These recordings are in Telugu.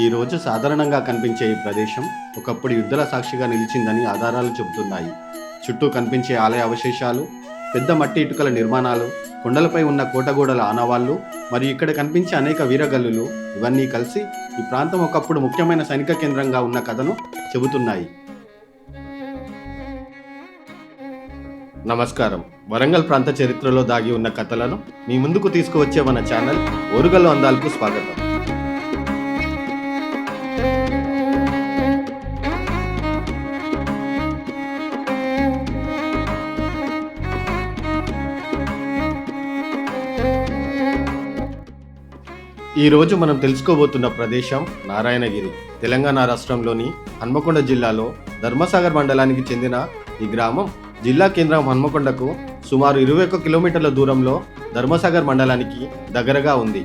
ఈరోజు సాధారణంగా కనిపించే ఈ ప్రదేశం ఒకప్పుడు యుద్ధాల సాక్షిగా నిలిచిందని ఆధారాలు చెబుతున్నాయి. చుట్టూ కనిపించే ఆలయ అవశేషాలు, పెద్ద మట్టి ఇటుకల నిర్మాణాలు, కొండలపై ఉన్న కోటగోడల ఆనవాళ్లు మరియు ఇక్కడ కనిపించే అనేక వీరగల్లులు ఇవన్నీ కలిసి ఈ ప్రాంతం ఒకప్పుడు ముఖ్యమైన సైనిక కేంద్రంగా ఉన్న కథను చెబుతున్నాయి. నమస్కారం. వరంగల్ ప్రాంత చరిత్రలో దాగి ఉన్న కథలను మీ ముందుకు తీసుకువచ్చే మన ఛానల్ ఓరుగల్లు అందాలకు స్వాగతం. ఈ రోజు మనం తెలుసుకోబోతున్న ప్రదేశం నారాయణగిరి. తెలంగాణ రాష్ట్రంలోని హన్మకొండ జిల్లాలో ధర్మసాగర్ మండలానికి చెందిన ఈ గ్రామం జిల్లా కేంద్రం హన్మకొండకు సుమారు 21 కిలోమీటర్ల దూరంలో ధర్మసాగర్ మండలానికి దగ్గరగా ఉంది.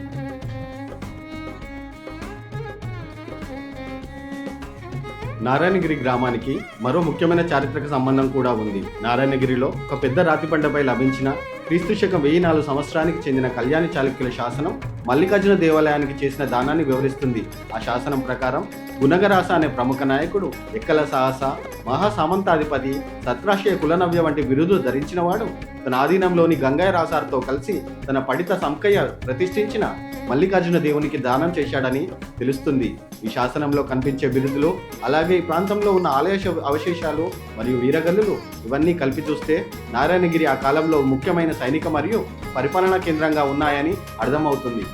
నారాయణగిరి గ్రామానికి మరో ముఖ్యమైన చారిత్రక సంబంధం కూడా ఉంది. నారాయణగిరిలో ఒక పెద్ద రాతిబండపై లభించిన క్రీస్తు శకం 1004 సంవత్సరానికి చెందిన కళ్యాణి చాళుక్యుల శాసనం మల్లికార్జున దేవాలయానికి చేసిన దానాన్ని వివరిస్తుంది. ఆ శాసనం ప్రకారం గుణగరాస అనే ప్రముఖ నాయకుడు ఎక్కల సాహస, మహాసామంతాధిపతి, సత్రాశ్రయ కులనవ్య వంటి బిరుదు ధరించిన వాడు తన ఆధీనంలోని గంగయ్య రాసార్తో కలిసి తన పడిత సంకయ్య ప్రతిష్ఠించిన మల్లికార్జున దేవునికి దానం చేశాడని తెలుస్తుంది. ఈ శాసనంలో కనిపించే బిరుదులు, అలాగే ఈ ప్రాంతంలో ఉన్న ఆలయ అవశేషాలు మరియు వీరగల్లులు ఇవన్నీ కలిపి చూస్తే నారాయణగిరి ఆ కాలంలో ముఖ్యమైన సైనిక మరియు పరిపాలనా కేంద్రంగా ఉన్నాయని అర్థమవుతుంది.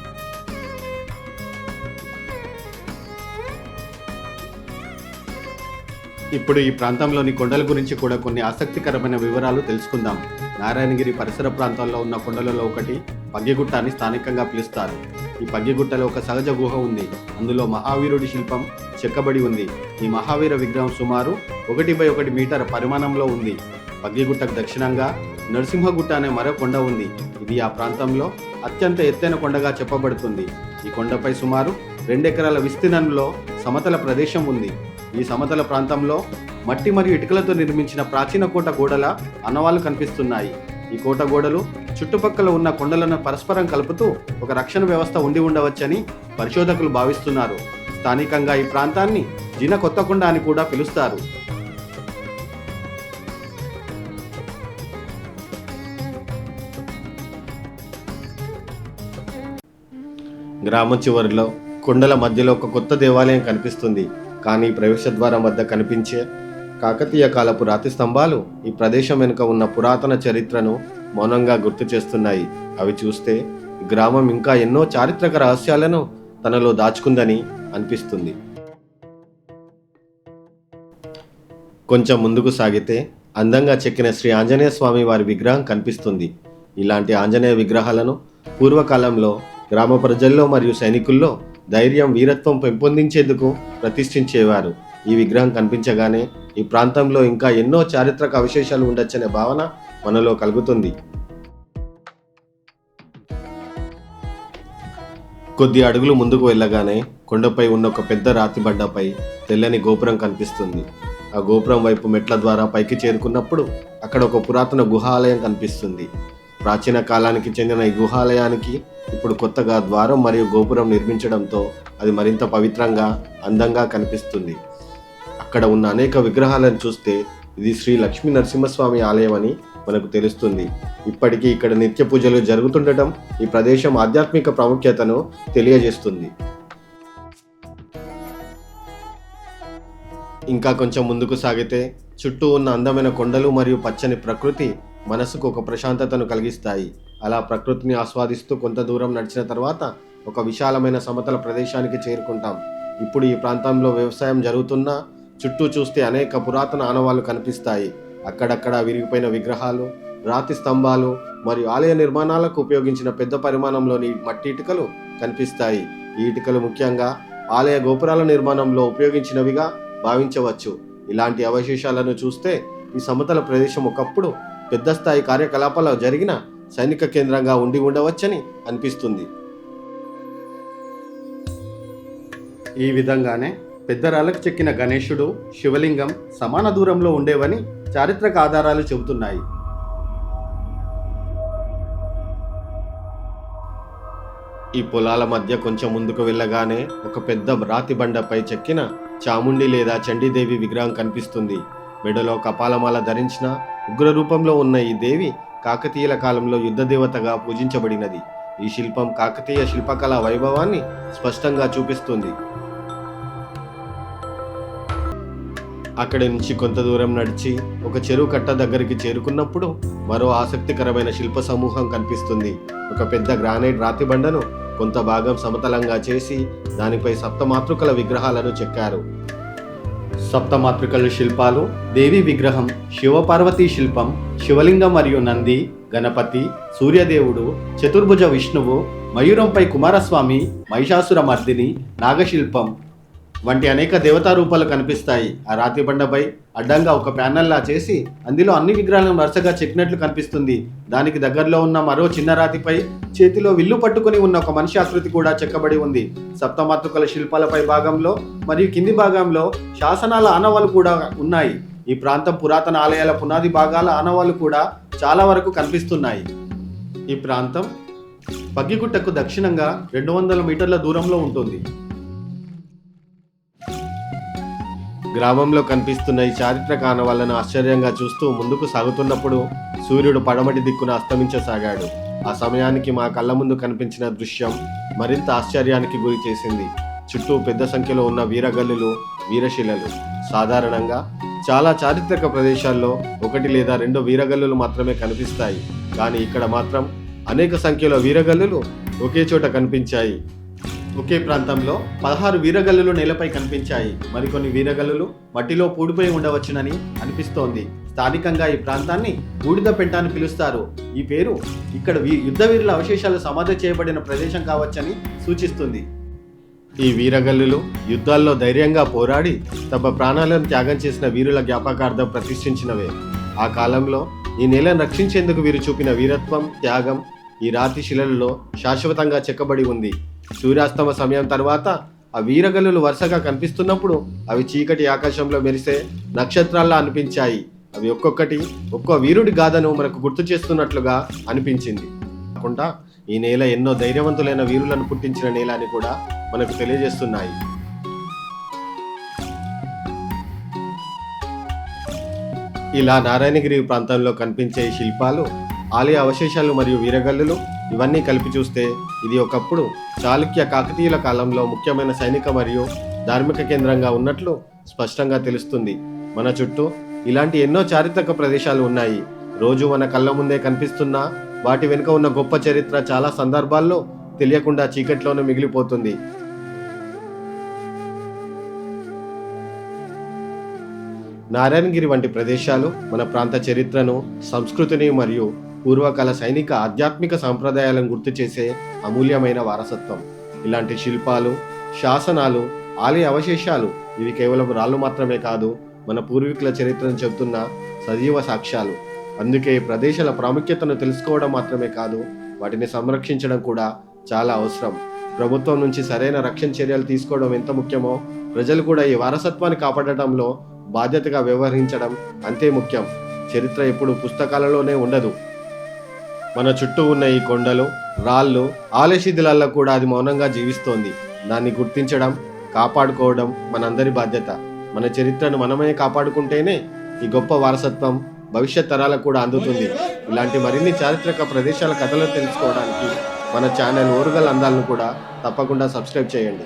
ఇప్పుడు ఈ ప్రాంతంలోని కొండల గురించి కూడా కొన్ని ఆసక్తికరమైన వివరాలు తెలుసుకుందాం. నారాయణగిరి పరిసర ప్రాంతాల్లో ఉన్న కొండలలో ఒకటి పగ్గిగుట్ట అని స్థానికంగా పిలుస్తారు. ఈ పగ్గిగుట్టలో ఒక సహజ గుహ ఉంది. అందులో మహావీరుడి శిల్పం చెక్కబడి ఉంది. ఈ మహావీర విగ్రహం సుమారు 1/1 మీటర్ పరిమాణంలో ఉంది. పగ్గిగుట్టకు దక్షిణంగా నరసింహగుట్ట అనే మరో కొండ ఉంది. ఇది ఆ ప్రాంతంలో అత్యంత ఎత్తైన కొండగా చెప్పబడుతుంది. ఈ కొండపై సుమారు 2 ఎకరాల విస్తీర్ణంలో సమతల ప్రదేశం ఉంది. ఈ సమతల ప్రాంతంలో మట్టి మరియు ఇటుకలతో నిర్మించిన ప్రాచీన కోట గోడల ఆనవాళ్లు కనిపిస్తున్నాయి. ఈ కోట గోడలు చుట్టుపక్కల ఉన్న కొండలను పరస్పరం కలుపుతూ ఒక రక్షణ వ్యవస్థ ఉండి ఉండవచ్చని పరిశోధకులు భావిస్తున్నారు. స్థానికంగా ఈ ప్రాంతాన్ని జిన కొత్తకొండ అని కూడా పిలుస్తారు. గ్రామం చివరిలో కొండల మధ్యలో ఒక కొత్త దేవాలయం కనిపిస్తుంది. కానీ ప్రవేశ ద్వారం వద్ద కనిపించే కాకతీయ కాలపు రాతి స్తంభాలు ఈ ప్రదేశం వెనుక ఉన్న పురాతన చరిత్రను మౌనంగా గుర్తు చేస్తున్నాయి. అవి చూస్తే గ్రామం ఇంకా ఎన్నో చారిత్రక రహస్యాలను తనలో దాచుకుందని అనిపిస్తుంది. కొంచెం ముందుకు సాగితే అందంగా చెక్కిన శ్రీ ఆంజనేయ స్వామి వారి విగ్రహం కనిపిస్తుంది. ఇలాంటి ఆంజనేయ విగ్రహాలను పూర్వకాలంలో గ్రామ ప్రజల్లో మరియు సైనికుల్లో ధైర్యం, వీరత్వం పెంపొందించేందుకు ప్రతిష్ఠించేవారు. ఈ విగ్రహం కనిపించగానే ఈ ప్రాంతంలో ఇంకా ఎన్నో చారిత్రక అవశేషాలు ఉండొచ్చనే భావన మనలో కలుగుతుంది. కొద్ది అడుగులు ముందుకు వెళ్ళగానే కొండపై ఉన్న ఒక పెద్ద రాతి బండపై తెల్లని గోపురం కనిపిస్తుంది. ఆ గోపురం వైపు మెట్ల ద్వారా పైకి చేరుకున్నప్పుడు అక్కడ ఒక పురాతన గుహాలయం కనిపిస్తుంది. ప్రాచీన కాలానికి చెందిన ఈ గుహాలయానికి ఇప్పుడు కొత్తగా ద్వారం మరియు గోపురం నిర్మించడంతో అది మరింత పవిత్రంగా, అందంగా కనిపిస్తుంది. అక్కడ ఉన్న అనేక విగ్రహాలను చూస్తే ఇది శ్రీ లక్ష్మీ నరసింహస్వామి ఆలయం అని మనకు తెలుస్తుంది. ఇప్పటికీ ఇక్కడ నిత్య పూజలు జరుగుతుండటం ఈ ప్రదేశం ఆధ్యాత్మిక ప్రాముఖ్యతను తెలియజేస్తుంది. ఇంకా కొంచెం ముందుకు సాగితే చుట్టూ ఉన్న అందమైన కొండలు మరియు పచ్చని ప్రకృతి మనసుకు ఒక ప్రశాంతతను కలిగిస్తాయి. అలా ప్రకృతిని ఆస్వాదిస్తూ కొంత దూరం నడిచిన తర్వాత ఒక విశాలమైన సమతల ప్రదేశానికి చేరుకుంటాం. ఇప్పుడు ఈ ప్రాంతంలో వ్యవసాయం జరుగుతున్నా చుట్టూ చూస్తే అనేక పురాతన ఆనవాళ్లు కనిపిస్తాయి. అక్కడక్కడ విరిగిపోయిన విగ్రహాలు, రాతి స్తంభాలు మరియు ఆలయ నిర్మాణాలకు ఉపయోగించిన పెద్ద పరిమాణంలోని మట్టి ఇటుకలు కనిపిస్తాయి. ఈ ఇటుకలు ముఖ్యంగా ఆలయ గోపురాల నిర్మాణంలో ఉపయోగించినవిగా భావించవచ్చు. ఇలాంటి అవశేషాలను చూస్తే ఈ సమతల ప్రదేశం ఒకప్పుడు పెద్ద స్థాయి కార్యకలాపాలు జరిగిన సైనిక కేంద్రంగా ఉండి ఉండవచ్చని అనిపిస్తుంది. ఈ విధంగానే పెద్ద రాళ్ళకు చెక్కిన గణేశుడు, శివలింగం సమాన దూరంలో ఉండేవని చారిత్రక ఆధారాలు చెబుతున్నాయి. ఈ పొలాల మధ్య కొంచెం ముందుకు వెళ్ళగానే ఒక పెద్ద రాతి బండపై చెక్కిన చాముండి లేదా చండీదేవి విగ్రహం కనిపిస్తుంది. మెడలో కపాలమాల ధరించిన ఉగ్ర రూపంలో ఉన్న ఈ దేవి కాకతీయుల కాలంలో యుద్ధ దేవతగా పూజించబడినది. ఈ శిల్పం కాకతీయ శిల్పకళా వైభవాన్ని స్పష్టంగా చూపిస్తుంది. అక్కడి నుంచి కొంత దూరం నడిచి ఒక చెరువు కట్ట దగ్గరికి చేరుకున్నప్పుడు మరో ఆసక్తికరమైన శిల్ప సమూహం కనిపిస్తుంది. ఒక పెద్ద గ్రానైట్ రాతి బండను కొంత భాగం సమతలంగా చేసి దానిపై సప్తమాతృకల విగ్రహాలను చెక్కారు. సప్తమాతృకల శిల్పాలు దేవి విగ్రహం, శివపార్వతీ శిల్పం, శివలింగం మరియు నంది, గణపతి, సూర్యదేవుడు, చతుర్భుజ విష్ణువు, మయూరంపై కుమారస్వామి, మహిషాసుర మర్దిని, నాగశిల్పం వంటి అనేక దేవతా రూపాలు కనిపిస్తాయి. ఆ రాతి బండపై అడ్డంగా ఒక ప్యానల్లా చేసి అందులో అన్ని విగ్రహాలను వరుసగా చెక్కినట్లు కనిపిస్తుంది. దానికి దగ్గరలో ఉన్న మరో చిన్న రాతిపై చేతిలో విల్లు పట్టుకుని ఉన్న ఒక మనిషి ఆకృతి కూడా చెక్కబడి ఉంది. సప్తమాతృకల శిల్పాలపై భాగంలో మరియు కింది భాగంలో శాసనాల ఆనవాలు కూడా ఉన్నాయి. ఈ ప్రాంతం పురాతన ఆలయాల పునాది భాగాల ఆనవాలు కూడా చాలా వరకు కనిపిస్తున్నాయి. ఈ ప్రాంతం పగ్గిగుట్టకు దక్షిణంగా 200 మీటర్ల దూరంలో ఉంటుంది. గ్రామంలో కనిపిస్తున్న ఈ చారిత్రక ఆనవాళ్లను ఆశ్చర్యంగా చూస్తూ ముందుకు సాగుతున్నప్పుడు సూర్యుడు పడమటి దిక్కున అస్తమించసాగాడు. ఆ సమయానికి మా కళ్ళ ముందు కనిపించిన దృశ్యం మరింత ఆశ్చర్యానికి గురి చేసింది. చుట్టూ పెద్ద సంఖ్యలో ఉన్న వీరగల్లులు, వీరశిలలు. సాధారణంగా చాలా చారిత్రక ప్రదేశాల్లో 1 లేదా 2 వీరగల్లులు మాత్రమే కనిపిస్తాయి. కానీ ఇక్కడ మాత్రం అనేక సంఖ్యలో వీరగల్లులు ఒకే చోట కనిపించాయి. ఒకే ప్రాంతంలో 16 వీరగల్లులు నేలపై కనిపించాయి. మరికొన్ని వీరగల్లులు మట్టిలో పూడిపోయి ఉండవచ్చునని అనిపిస్తోంది. స్థానికంగా ఈ ప్రాంతాన్ని బూడిద పెంట అని పిలుస్తారు. ఈ పేరు ఇక్కడ యుద్ధ వీరుల అవశేషాలు సమాధి చేయబడిన ప్రదేశం కావచ్చని సూచిస్తుంది. ఈ వీరగల్లులు యుద్ధాల్లో ధైర్యంగా పోరాడి తమ ప్రాణాలను త్యాగం చేసిన వీరుల జ్ఞాపకార్థం ప్రతిష్ఠించినవే. ఆ కాలంలో ఈ నేలను రక్షించేందుకు వీరు చూపిన వీరత్వం, త్యాగం ఈ రాతి శిలలలో శాశ్వతంగా చెక్కబడి ఉంది. సూర్యాస్తమ సమయం తర్వాత ఆ వీరగల్లులు వరుసగా కనిపిస్తున్నప్పుడు అవి చీకటి ఆకాశంలో మెరిసే నక్షత్రాల్లా అనిపించాయి. అవి ఒక్కొక్కటి ఒక్కో వీరుడి గాథను మనకు గుర్తు చేస్తున్నట్లుగా అనిపించింది. కాకుండా ఈ నేల ఎన్నో ధైర్యవంతులైన వీరులను పుట్టించిన నేల అని కూడా మనకు తెలియజేస్తున్నాయి. ఇలా నారాయణగిరి ప్రాంతంలో కనిపించే ఈ శిల్పాలు, ఆలయ అవశేషాలు మరియు వీరగల్లులు ఇవన్నీ కలిపి చూస్తే ఇది ఒకప్పుడు చాళుక్య కాకతీయుల కాలంలో ముఖ్యమైన సైనిక మరియు ధార్మిక కేంద్రంగా ఉన్నట్లు స్పష్టంగా తెలుస్తుంది. మన చుట్టూ ఇలాంటి ఎన్నో చారిత్రక ప్రదేశాలు ఉన్నాయి. రోజు మన కళ్ళ ముందే కనిపిస్తున్నా వాటి వెనుక ఉన్న గొప్ప చరిత్ర చాలా సందర్భాల్లో తెలియకుండా చీకట్లోనే మిగిలిపోతుంది. నారాయణగిరి వంటి ప్రదేశాలు మన ప్రాంత చరిత్రను, సంస్కృతిని మరియు పూర్వకాల సైనిక ఆధ్యాత్మిక సాంప్రదాయాలను గుర్తు చేసే అమూల్యమైన వారసత్వం. ఇలాంటి శిల్పాలు, శాసనాలు, ఆలయ అవశేషాలు ఇవి కేవలం రాళ్ళు మాత్రమే కాదు, మన పూర్వీకుల చరిత్రను చెబుతున్న సజీవ సాక్ష్యాలు. అందుకే ఈ ప్రదేశాల ప్రాముఖ్యతను తెలుసుకోవడం మాత్రమే కాదు, వాటిని సంరక్షించడం కూడా చాలా అవసరం. ప్రభుత్వం నుంచి సరైన రక్షణ చర్యలు తీసుకోవడం ఎంత ముఖ్యమో ప్రజలు కూడా ఈ వారసత్వాన్ని కాపాడటంలో బాధ్యతగా వ్యవహరించడం అంతే ముఖ్యం. చరిత్ర ఎప్పుడు పుస్తకాలలోనే ఉండదు. మన చుట్టూ ఉన్న ఈ కొండలు, రాళ్ళు, ఆలయ శిథిలాల్లో కూడా అది మౌనంగా జీవిస్తోంది. దాన్ని గుర్తించడం, కాపాడుకోవడం మనందరి బాధ్యత. మన చరిత్రను మనమే కాపాడుకుంటేనే ఈ గొప్ప వారసత్వం భవిష్యత్ తరాలకు కూడా అందుతుంది. ఇలాంటి మరిన్ని చారిత్రక ప్రదేశాల కథలు తెలుసుకోవడానికి మన ఛానల్ ఓరుగల్ అందాలను కూడా తప్పకుండా సబ్స్క్రైబ్ చేయండి.